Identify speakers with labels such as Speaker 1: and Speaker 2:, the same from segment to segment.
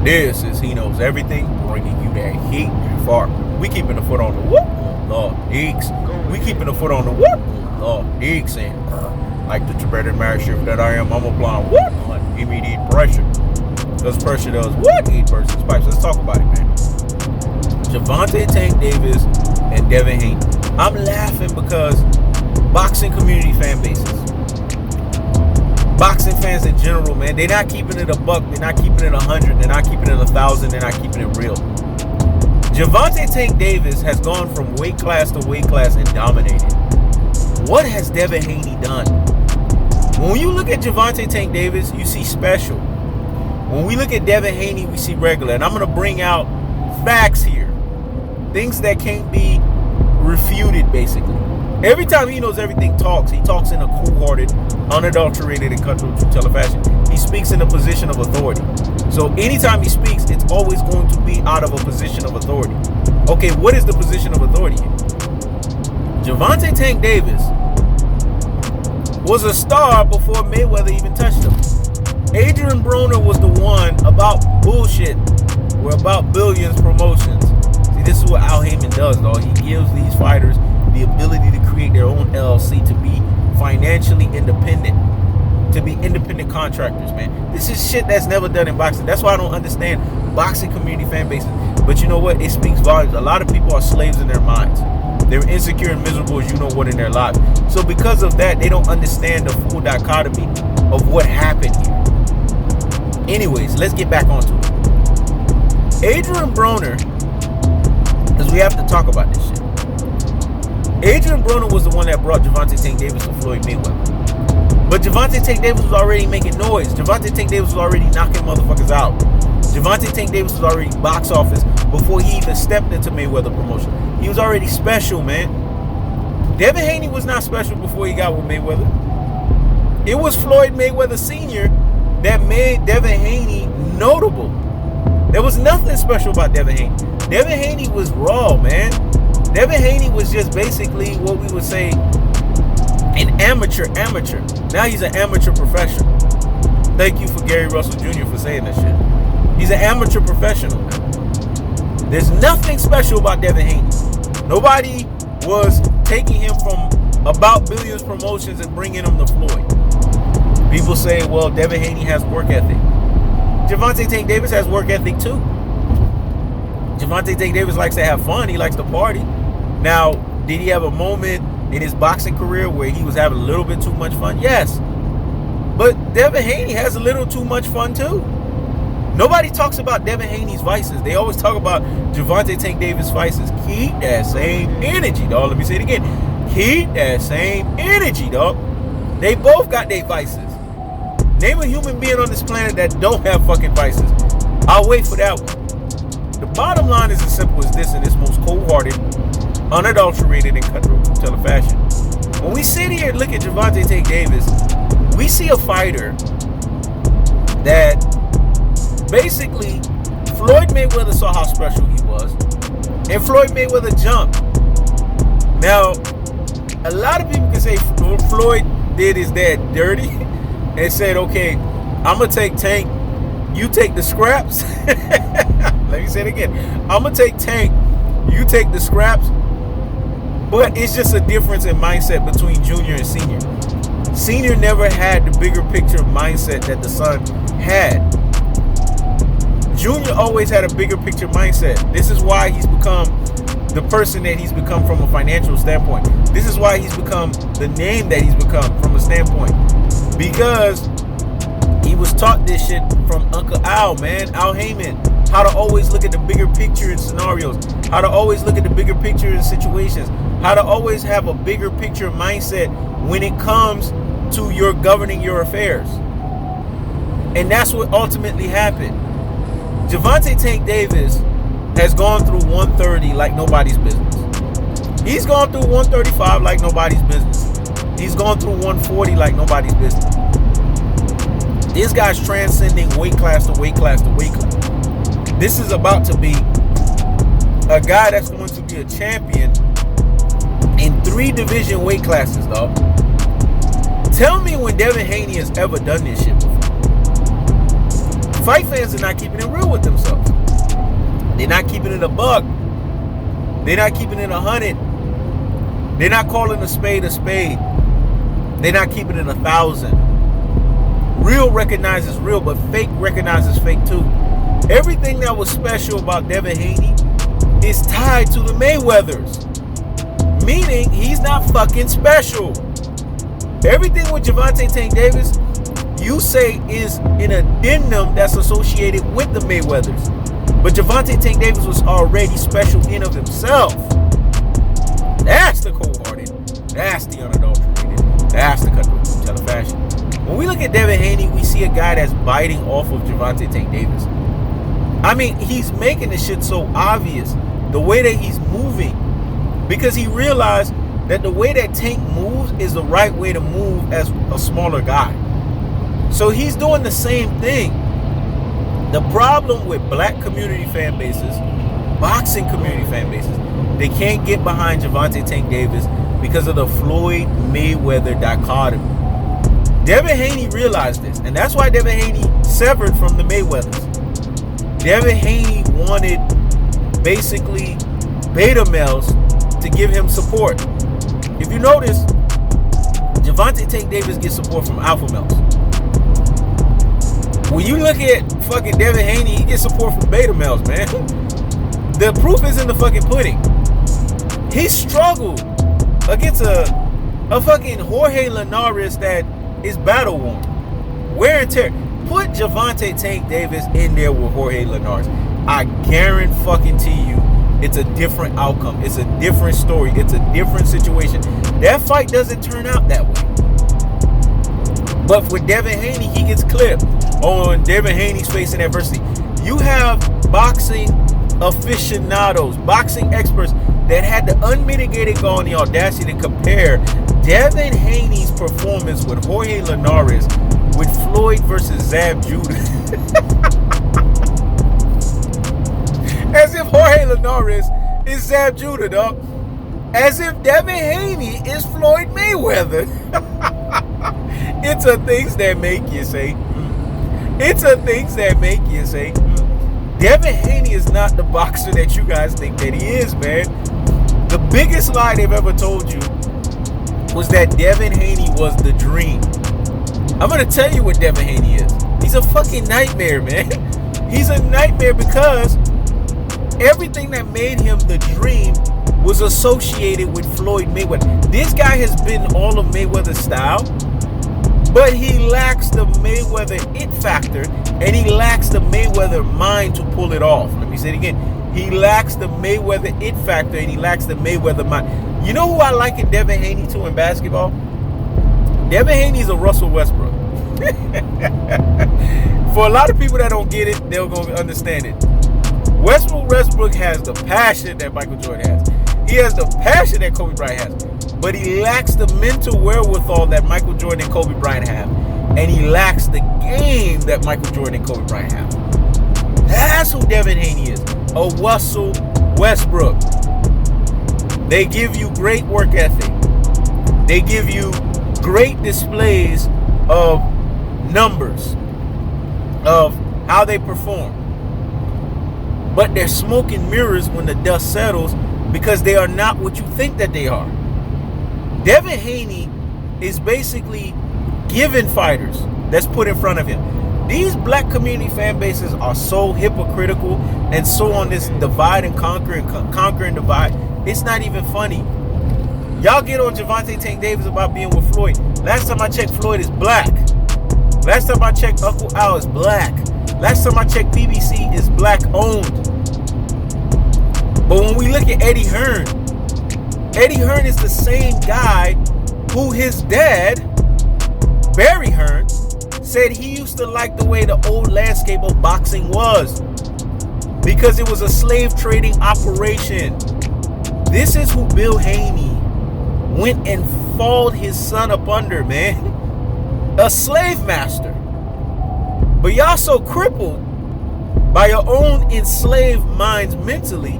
Speaker 1: This is He Knows Everything, bringing you that heat and far. We keeping the foot on the whoop, Lord Eeks. We keeping the foot on the whoop, Lord Eeks. And like the Tibetan marriage shift that I am, I'm applying what on immediate pressure. Because pressure does what? Eat person's pipes. Let's talk about it, man. Gervonta Tank Davis and Devin Haney. I'm laughing because boxing community fan bases, boxing fans in general, man, they're not keeping it a buck. They're not keeping it 100. They're not keeping it 1,000. They're not keeping it real. Gervonta Tank Davis has gone from weight class to weight class and dominated. What has Devin Haney done? When you look at Gervonta Tank Davis, you see special. When we look at Devin Haney, we see regular. And I'm going to bring out facts here. Things that can't be refuted, basically. Every time He Knows Everything talks, he talks in a cool-hearted, unadulterated, and cutthroat fashion. He speaks in a position of authority. So anytime he speaks, it's always going to be out of a position of authority. Okay, what is the position of authority here? Gervonta Tank Davis was a star before Mayweather even touched him. Adrian Broner was the one about bullshit. We're about billions promotions. See, this is what Al Heyman does, though. He gives these fighters the ability to create their own LLC, to be financially independent, to be independent contractors, man. This is shit that's never done in boxing. That's why I don't understand boxing community fan bases. But you know what? It speaks volumes. A lot of people are slaves in their minds. They're insecure and miserable as you know what in their lives. So because of that, they don't understand the full dichotomy of what happened here. Anyways, let's get back onto it. Adrian Broner, because we have to talk about this shit. Adrian Broner was the one that brought Gervonta Tank Davis to Floyd Mayweather. But Gervonta Tank Davis was already making noise. Gervonta Tank Davis was already knocking motherfuckers out. Gervonta Tank Davis was already box office before he even stepped into Mayweather promotion. He was already special, man. Devin Haney was not special before he got with Mayweather. It was Floyd Mayweather Sr. that made Devin Haney notable. There was nothing special about Devin Haney. Devin Haney was raw, man. Devin Haney was just basically what we would say an amateur. Now he's an amateur professional. Thank you for Gary Russell Jr. for saying that shit. He's an amateur professional, man. There's nothing special about Devin Haney. Nobody was taking him from about billions promotions and bringing him to Floyd. People say, well, Devin Haney has work ethic. Gervonta Tank Davis has work ethic too. Gervonta Tank Davis likes to have fun. He likes to party. Now, did he have a moment in his boxing career where he was having a little bit too much fun? Yes. But Devin Haney has a little too much fun too. Nobody talks about Devin Haney's vices. They always talk about Gervonta Tank Davis' vices. Keep that same energy, dog. Let me say it again. Keep that same energy, dog. They both got their vices. Name a human being on this planet that don't have fucking vices. I'll wait for that one. The bottom line is as simple as this in its most cold-hearted, unadulterated, and cutthroat fashion. When we sit here and look at Gervonta Tank Davis, we see a fighter that basically Floyd Mayweather saw how special he was, and Floyd Mayweather jumped. Now, a lot of people can say Floyd did his dad dirty and said, okay, I'm going to take Tank, you take the scraps. Let me say it again. I'm going to take Tank, you take the scraps. But it's just a difference in mindset between Junior and Senior. Senior never had the bigger picture mindset that the son had. Junior always had a bigger picture mindset. This is why he's become the person that he's become from a financial standpoint. This is why he's become the name that he's become from a standpoint. Because he was taught this shit from Uncle Al, man, Al Heyman. How to always look at the bigger picture in scenarios. How to always look at the bigger picture in situations. How to always have a bigger picture mindset when it comes to your governing your affairs. And that's what ultimately happened. Gervonta Tank Davis has gone through 130 like nobody's business. He's gone through 135 like nobody's business. He's gone through 140 like nobody's business. This guy's transcending weight class to weight class to weight class. This is about to be a guy that's going to be a champion in 3 division weight classes, dog. Tell me when Devin Haney has ever done this shit before. Fight fans are not keeping it real with themselves. They're not keeping it a buck. They're not keeping it 100. They're not calling a spade a spade. They're not keeping it 1,000. Real recognizes real, but fake recognizes fake too. Everything that was special about Devin Haney is tied to the Mayweathers. Meaning he's not fucking special. Everything with Gervonta Tank Davis, you say is an addendum that's associated with the Mayweathers. But Gervonta Tank Davis was already special in of himself. That's the cold-hearted. That's the unadulterated. That's the cutthroat teller fashion. When we look at Devin Haney, we see a guy that's biting off of Gervonta Tank Davis. I mean, he's making this shit so obvious. The way that he's moving. Because he realized that the way that Tank moves is the right way to move as a smaller guy. So he's doing the same thing. The problem with black community fan bases, boxing community fan bases, they can't get behind Gervonta Tank Davis because of the Floyd Mayweather dichotomy. Devin Haney realized this, and that's why Devin Haney severed from the Mayweathers. Devin Haney wanted basically beta males to give him support. If you notice, Gervonta Tank Davis gets support from alpha males. When you look at fucking Devin Haney, he gets support from beta males, man. The proof is in the fucking pudding. He struggled against a fucking Jorge Linares that is battle worn. Wear and tear. Put Gervonta Tank Davis in there with Jorge Linares. I guarantee you it's a different outcome. It's a different story. It's a different situation. That fight doesn't turn out that way. But with Devin Haney, he gets clipped. Oh, and Devin Haney's facing adversity. You have boxing aficionados, boxing experts that had the unmitigated gall and the audacity to compare Devin Haney's performance with Jorge Linares with Floyd versus Zab Judah. As if Jorge Linares is Zab Judah, dog. As if Devin Haney is Floyd Mayweather. It's a things that make you say. It's a things that make you say. Devin Haney is not the boxer that you guys think that he is, man. The biggest lie they've ever told you was that Devin Haney was the dream. I'm going to tell you what Devin Haney is. He's a fucking nightmare, man. He's a nightmare because everything that made him the dream was associated with Floyd Mayweather. This guy has been all of Mayweather's style, but he lacks the Mayweather it factor, and he lacks the Mayweather mind to pull it off. Let me say it again. He lacks the Mayweather it factor, and he lacks the Mayweather mind. You know who I liken Devin Haney to in basketball? Devin Haney is a Russell Westbrook. For a lot of people that don't get it, they'll go understand it. Westbrook has the passion that Michael Jordan has. He has the passion that Kobe Bryant has. But he lacks the mental wherewithal that Michael Jordan and Kobe Bryant have. And he lacks the game that Michael Jordan and Kobe Bryant have. That's who Devin Haney is. A Russell Westbrook. They give you great work ethic. They give you great displays of numbers, of how they perform. But they're smoke and mirrors when the dust settles because they are not what you think that they are. Devin Haney is basically given fighters that's put in front of him. These black community fan bases are so hypocritical and so on this divide and conquer and divide. It's not even funny. Y'all get on Gervonta Tank Davis about being with Floyd. Last time I checked, Floyd is black. Last time I checked, Uncle Al is black. Last time I checked, PBC is black owned. But when we look at Eddie Hearn is the same guy who his dad, Barry Hearn, said he used to like the way the old landscape of boxing was because it was a slave trading operation. This is who Bill Haney went and followed his son up under, man. A slave master. But y'all so crippled by your own enslaved minds mentally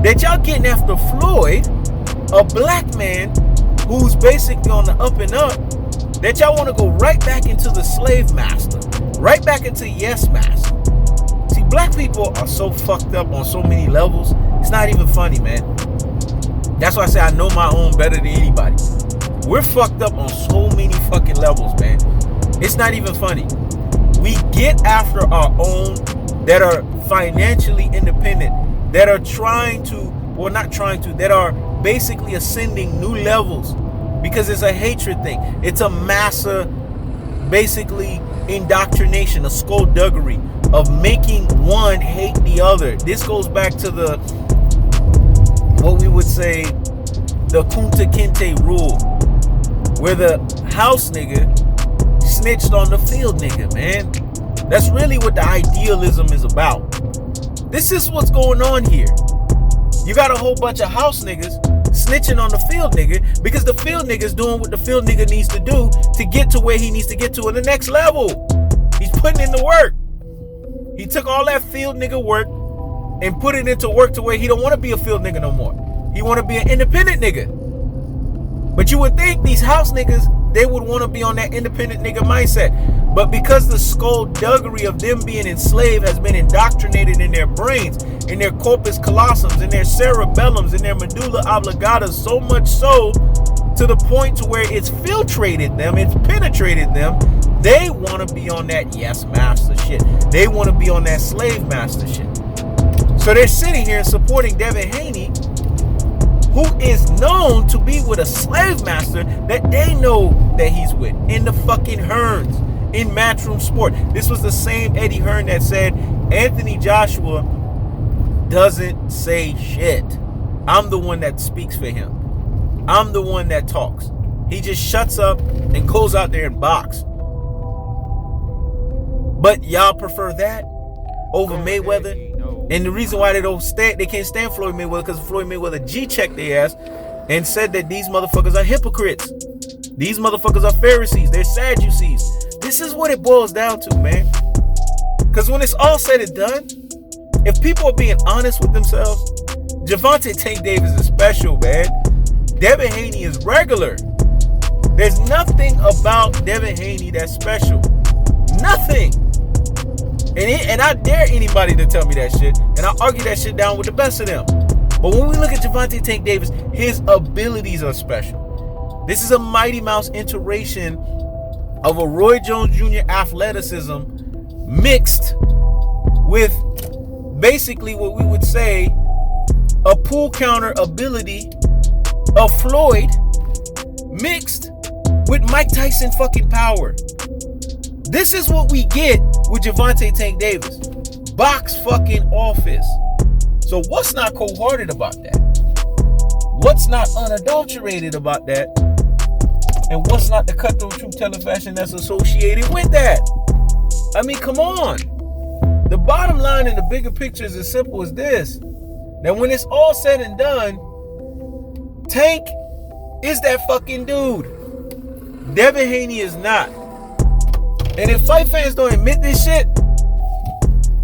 Speaker 1: that y'all getting after Floyd, a black man who's basically on the up and up, that y'all want to go right back into the slave master. right back into yes master. See, black people are so fucked up on so many levels. It's not even funny, man. That's why I say I know my own better than anybody. We're fucked up on so many fucking levels, man. It's not even funny. We get after our own that are financially independent, that are that are basically ascending new levels, because it's a hatred thing. It's a massa, basically indoctrination, a skullduggery of making one hate the other. This goes back to what we would say, the Kunta Kinte rule, where the house nigga snitched on the field nigga, man. That's really what the idealism is about. This is what's going on here. You got a whole bunch of house niggas snitching on the field nigga because the field nigga's doing what the field nigga needs to do to get to where he needs to get to in the next level. He's putting in the work. He took all that field nigga work and put it into work to where he don't want to be a field nigga no more. He want to be an independent nigga. But you would think these house niggas, they would want to be on that independent nigga mindset. But because the skullduggery of them being enslaved has been indoctrinated in their brains, in their corpus callosums, in their cerebellums, in their medulla oblongata, so much so to the point to where it's filtrated them, it's penetrated them, they want to be on that yes master shit. They want to be on that slave master shit. So they're sitting here supporting Devin Haney, who is known to be with a slave master that they know that he's with in the fucking Hearns, in Matchroom Sport. This was the same Eddie Hearn that said Anthony Joshua doesn't say shit. I'm the one that speaks for him. I'm the one that talks. He just shuts up and goes out there and box. But y'all prefer that over Mayweather? And the reason why they can't stand Floyd Mayweather, because Floyd Mayweather G-checked their ass and said that these motherfuckers are hypocrites. These motherfuckers are Pharisees. They're Sadducees. This is what it boils down to, man. Because when it's all said and done, if people are being honest with themselves, Gervonta Tank Davis is special, man. Devin Haney is regular. There's nothing about Devin Haney that's special. Nothing. And I dare anybody to tell me that shit, and I'll argue that shit down with the best of them. But when we look at Gervonta Tank Davis, his abilities are special. This is a Mighty Mouse iteration of a Roy Jones Jr. athleticism mixed with basically what we would say a pool counter ability of Floyd mixed with Mike Tyson fucking power. This is what we get with Gervonta Tank Davis. Box fucking office. So what's not cold-hearted about that? What's not unadulterated about that? And what's not the cutthroat truth telling fashion that's associated with that? I mean, come on. The bottom line in the bigger picture is as simple as this. That when it's all said and done, Tank is that fucking dude. Devin Haney is not. And if fight fans don't admit this shit,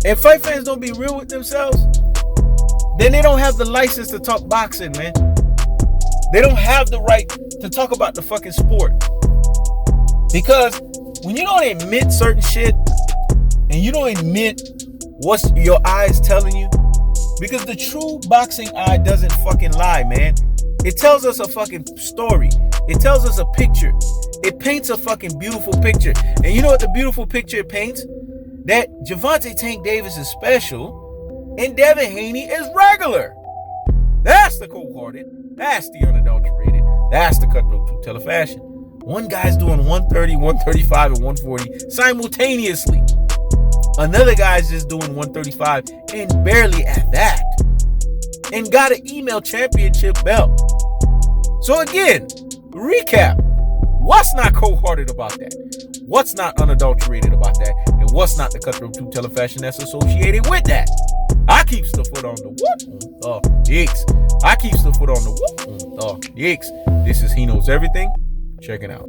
Speaker 1: and fight fans don't be real with themselves, then they don't have the license to talk boxing, man. They don't have the right to talk about the fucking sport. Because when you don't admit certain shit, and you don't admit what your eyes telling you, because the true boxing eye doesn't fucking lie, man. It tells us a fucking story. It tells us a picture. It paints a fucking beautiful picture. And you know what the beautiful picture it paints? That Gervonta Tank Davis is special and Devin Haney is regular. That's the cold-hearted. That's the unadulterated. That's the cutthroat truth teller fashion. One guy's doing 130, 135, and 140 simultaneously. Another guy's just doing 135 and barely at that. And got an email championship belt. So again, recap. What's not cold-hearted about that? What's not unadulterated about that? And what's not the cutthroat truth teller fashion that's associated with that? I keeps the foot on the whoop. Dicks. I keeps the foot on the whoop. Dicks. This is He Knows Everything. Check it out.